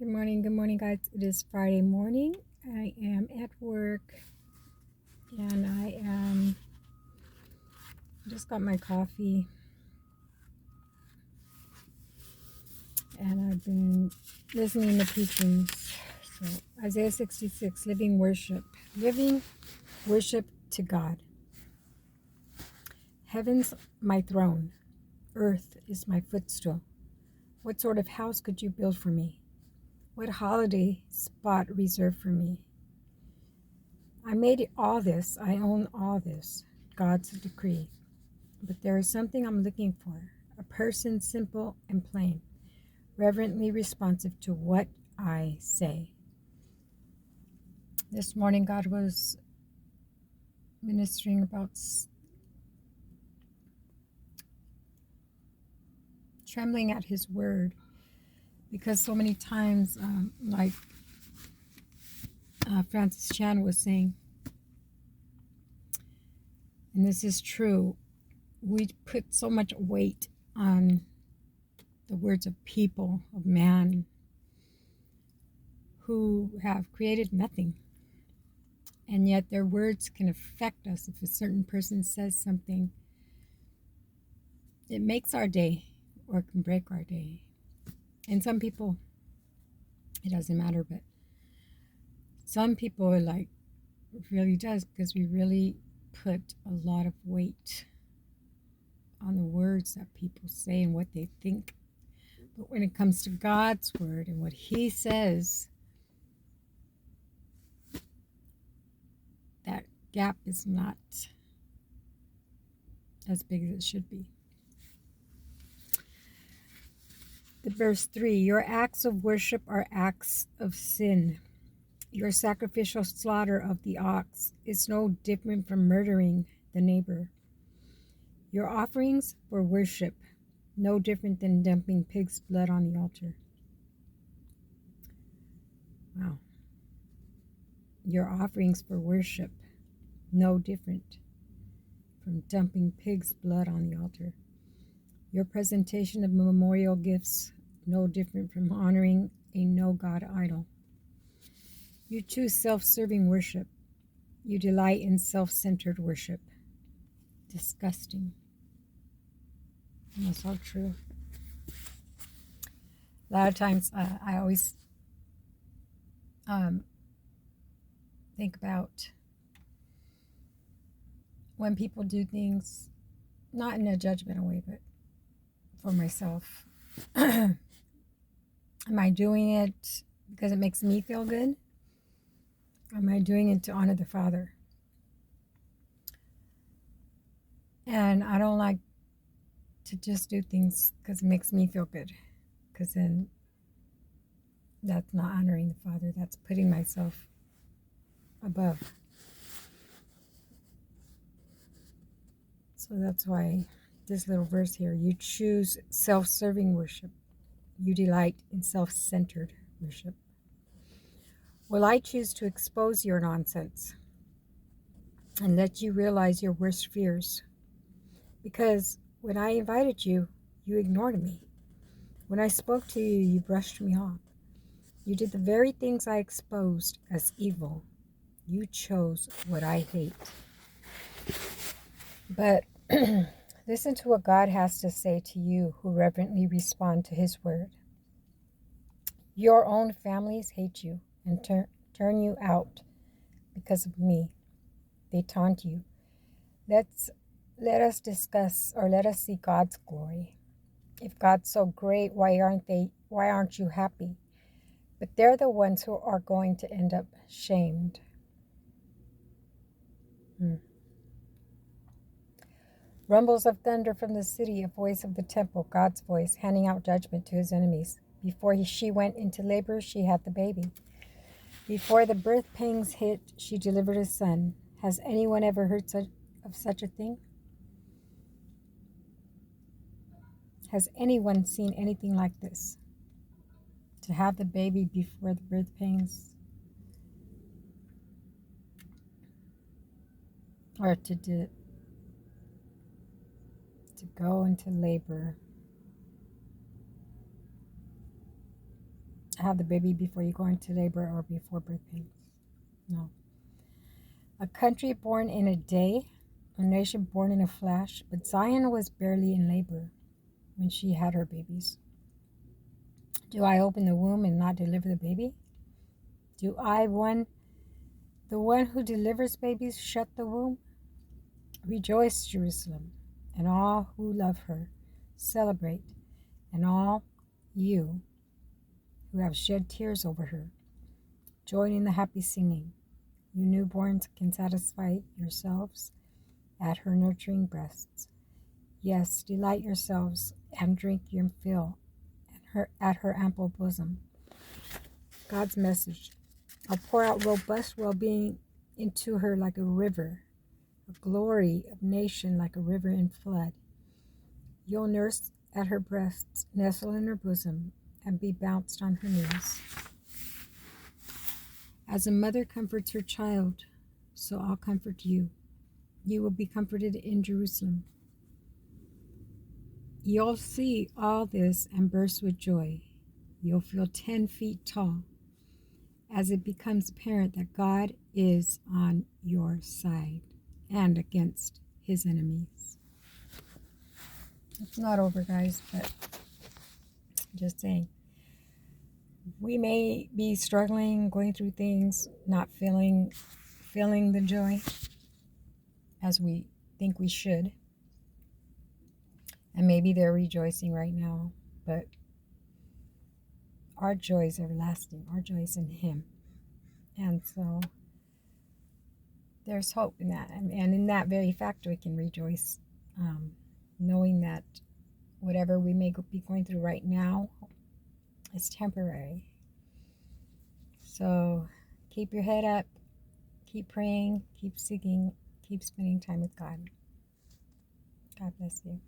Good morning, guys. It is Friday morning. I am at work and just got my coffee and I've been listening to preachings. So, Isaiah 66, living worship to God. Heaven's my throne, earth is my footstool. What sort of house could you build for me? What holiday spot reserved for me? I made all this, I own all this, God's decree. But there is something I'm looking for, a person simple and plain, reverently responsive to what I say. This morning, God was ministering about trembling at His word, because so many times, like Francis Chan was saying, and this is true, we put so much weight on the words of people, of man, who have created nothing. And yet their words can affect us. If a certain person says something, it makes our day or can break our day. And some people, it doesn't matter, but some people are like, it really does, because we really put a lot of weight on the words that people say and what they think. But when it comes to God's word and what He says, that gap is not as big as it should be. The verse 3, your acts of worship are acts of sin. Your sacrificial slaughter of the ox is no different from murdering the neighbor. Your offerings for worship, no different than dumping pig's blood on the altar. Wow. Your offerings for worship, no different from dumping pig's blood on the altar. Your presentation of memorial gifts, no different from honoring a no-God idol. You choose self-serving worship. You delight in self-centered worship. Disgusting. And that's all true. A lot of times I always think about when people do things, not in a judgmental way, but for myself. Am I doing it because it makes me feel good? Or am I doing it to honor the Father? And I don't like to just do things because it makes me feel good, because then that's not honoring the Father. That's putting myself above. So that's why this little verse here, you choose self-serving worship. You delight in self-centered worship. Well, I choose to expose your nonsense and let you realize your worst fears. Because when I invited you, you ignored me. When I spoke to you, you brushed me off. You did the very things I exposed as evil. You chose what I hate. But listen to what God has to say to you who reverently respond to His word. Your own families hate you and turn you out because of me. They taunt you. Let us discuss, or let us see God's glory. If God's so great, why aren't you happy? But they're the ones who are going to end up shamed. Rumbles of thunder from the city, a voice of the temple, God's voice, handing out judgment to His enemies. Before she went into labor, she had the baby. Before the birth pangs hit, she delivered a son. Has anyone ever heard of such a thing? Has anyone seen anything like this? To have the baby before the birth pains? Or to go into labor have the baby before you go into labor or before birth pains. No. A country born in a day, a nation born in a flash, but Zion was barely in labor when she had her babies. Do I open the womb and not deliver the baby? Do I, the one who delivers babies, shut the womb? Rejoice, Jerusalem, and all who love her. Celebrate, and all you who have shed tears over her. Join in the happy singing. You newborns can satisfy yourselves at her nurturing breasts. Yes, delight yourselves and drink your fill at her ample bosom. God's message. I'll pour out robust well-being into her like a river, a glory of nation like a river in flood. You'll nurse at her breasts, nestle in her bosom, and be bounced on her knees. As a mother comforts her child, so I'll comfort you. You will be comforted in Jerusalem. You'll see all this and burst with joy. You'll feel 10 feet tall as it becomes apparent that God is on your side and against his enemies. It's not over, guys, but just saying. We may be struggling, going through things, not feeling the joy as we think we should. And maybe they're rejoicing right now, but our joy is everlasting. Our joy is in him. And so there's hope in that. And in that very fact, we can rejoice, knowing that whatever we may be going through right now is temporary. So keep your head up, keep praying, keep seeking, keep spending time with God. God bless you.